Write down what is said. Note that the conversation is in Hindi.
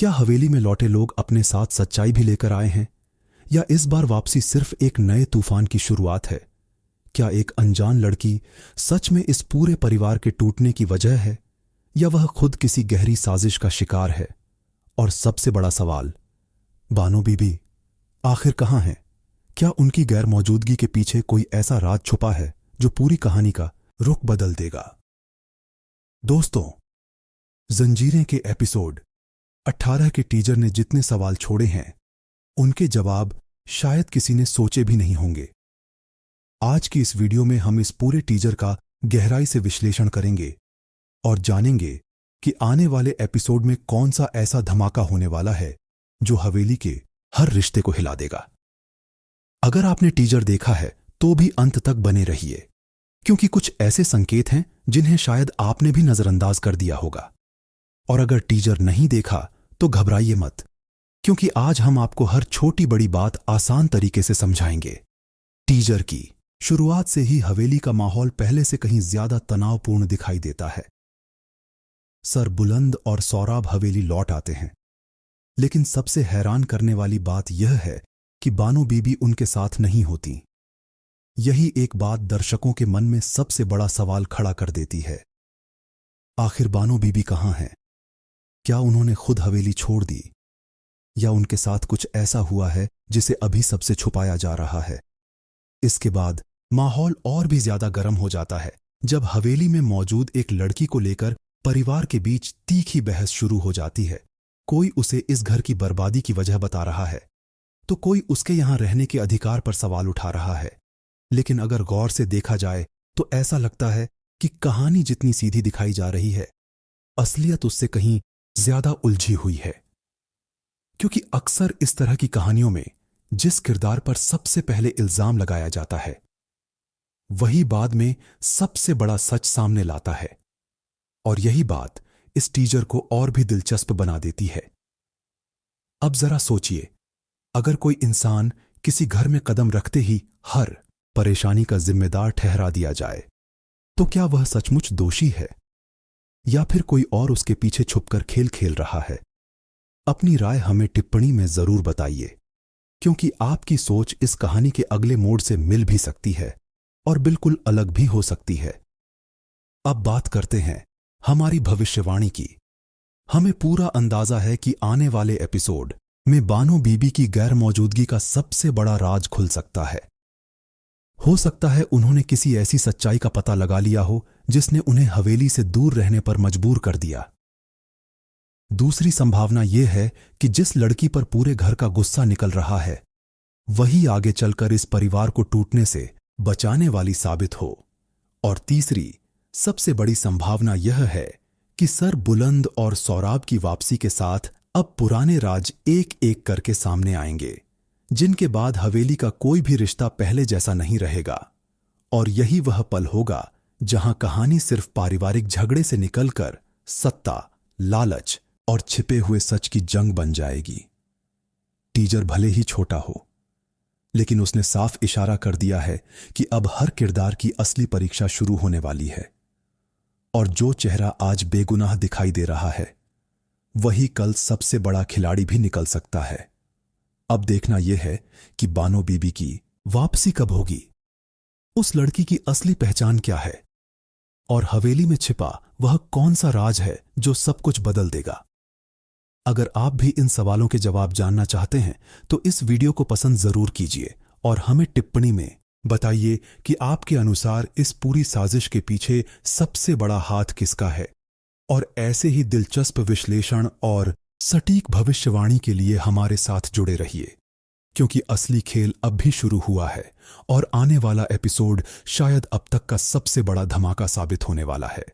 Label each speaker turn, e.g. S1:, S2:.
S1: क्या हवेली में लौटे लोग अपने साथ सच्चाई भी लेकर आए हैं, या इस बार वापसी सिर्फ एक नए तूफान की शुरुआत है? क्या एक अनजान लड़की सच में इस पूरे परिवार के टूटने की वजह है, या वह खुद किसी गहरी साजिश का शिकार है? और सबसे बड़ा सवाल, बानो बीबी आखिर कहाँ हैं? क्या उनकी गैर मौजूदगी के पीछे कोई ऐसा राज छुपा है जो पूरी कहानी का रुख बदल देगा? दोस्तों, जंजीरें के एपिसोड 18 के टीजर ने जितने सवाल छोड़े हैं, उनके जवाब शायद किसी ने सोचे भी नहीं होंगे। आज की इस वीडियो में हम इस पूरे टीजर का गहराई से विश्लेषण करेंगे और जानेंगे कि आने वाले एपिसोड में कौन सा ऐसा धमाका होने वाला है जो हवेली के हर रिश्ते को हिला देगा। अगर आपने टीजर देखा है तो भी अंत तक बने रहिए, क्योंकि कुछ ऐसे संकेत हैं जिन्हें शायद आपने भी नजरअंदाज कर दिया होगा। और अगर टीजर नहीं देखा तो घबराइए मत, क्योंकि आज हम आपको हर छोटी बड़ी बात आसान तरीके से समझाएंगे। टीजर की शुरुआत से ही हवेली का माहौल पहले से कहीं ज्यादा तनावपूर्ण दिखाई देता है। सर बुलंद और सौराब हवेली लौट आते हैं, लेकिन सबसे हैरान करने वाली बात यह है कि बानो बीबी उनके साथ नहीं होती। यही एक बात दर्शकों के मन में सबसे बड़ा सवाल खड़ा कर देती है। आखिर बानो बीबी कहाँ हैं? क्या उन्होंने खुद हवेली छोड़ दी, या उनके साथ कुछ ऐसा हुआ है जिसे अभी सबसे छुपाया जा रहा है? इसके बाद माहौल और भी ज्यादा गर्म हो जाता है जब हवेली में मौजूद एक लड़की को लेकर परिवार के बीच तीखी बहस शुरू हो जाती है। कोई उसे इस घर की बर्बादी की वजह बता रहा है, तो कोई उसके यहां रहने के अधिकार पर सवाल उठा रहा है। लेकिन अगर गौर से देखा जाए तो ऐसा लगता है कि कहानी जितनी सीधी दिखाई जा रही है, असलियत उससे कहीं ज्यादा उलझी हुई है। क्योंकि अक्सर इस तरह की कहानियों में जिस किरदार पर सबसे पहले इल्जाम लगाया जाता है, वही बाद में सबसे बड़ा सच सामने लाता है। और यही बात इस टीजर को और भी दिलचस्प बना देती है। अब जरा सोचिए, अगर कोई इंसान किसी घर में कदम रखते ही हर परेशानी का जिम्मेदार ठहरा दिया जाए, तो क्या वह सचमुच दोषी है, या फिर कोई और उसके पीछे छुपकर खेल खेल रहा है? अपनी राय हमें टिप्पणी में जरूर बताइए, क्योंकि आपकी सोच इस कहानी के अगले मोड़ से मिल भी सकती है और बिल्कुल अलग भी हो सकती है। अब बात करते हैं हमारी भविष्यवाणी की। हमें पूरा अंदाजा है कि आने वाले एपिसोड में बानो बीबी की गैर मौजूदगी का सबसे बड़ा राज खुल सकता है। हो सकता है उन्होंने किसी ऐसी सच्चाई का पता लगा लिया हो जिसने उन्हें हवेली से दूर रहने पर मजबूर कर दिया। दूसरी संभावना यह है कि जिस लड़की पर पूरे घर का गुस्सा निकल रहा है, वही आगे चलकर इस परिवार को टूटने से बचाने वाली साबित हो। और तीसरी सबसे बड़ी संभावना यह है कि सर बुलंद और सौराब की वापसी के साथ अब पुराने राज एक एक करके सामने आएंगे, जिनके बाद हवेली का कोई भी रिश्ता पहले जैसा नहीं रहेगा। और यही वह पल होगा जहां कहानी सिर्फ पारिवारिक झगड़े से निकलकर सत्ता, लालच और छिपे हुए सच की जंग बन जाएगी। टीजर भले ही छोटा हो, लेकिन उसने साफ इशारा कर दिया है कि अब हर किरदार की असली परीक्षा शुरू होने वाली है। और जो चेहरा आज बेगुनाह दिखाई दे रहा है, वही कल सबसे बड़ा खिलाड़ी भी निकल सकता है। अब देखना यह है कि बानो बीबी की वापसी कब होगी, उस लड़की की असली पहचान क्या है, और हवेली में छिपा वह कौन सा राज है जो सब कुछ बदल देगा। अगर आप भी इन सवालों के जवाब जानना चाहते हैं तो इस वीडियो को पसंद जरूर कीजिए और हमें टिप्पणी में बताइए कि आपके अनुसार इस पूरी साजिश के पीछे सबसे बड़ा हाथ किसका है। और ऐसे ही दिलचस्प विश्लेषण और सटीक भविष्यवाणी के लिए हमारे साथ जुड़े रहिए, क्योंकि असली खेल अब भी शुरू हुआ है और आने वाला एपिसोड शायद अब तक का सबसे बड़ा धमाका साबित होने वाला है।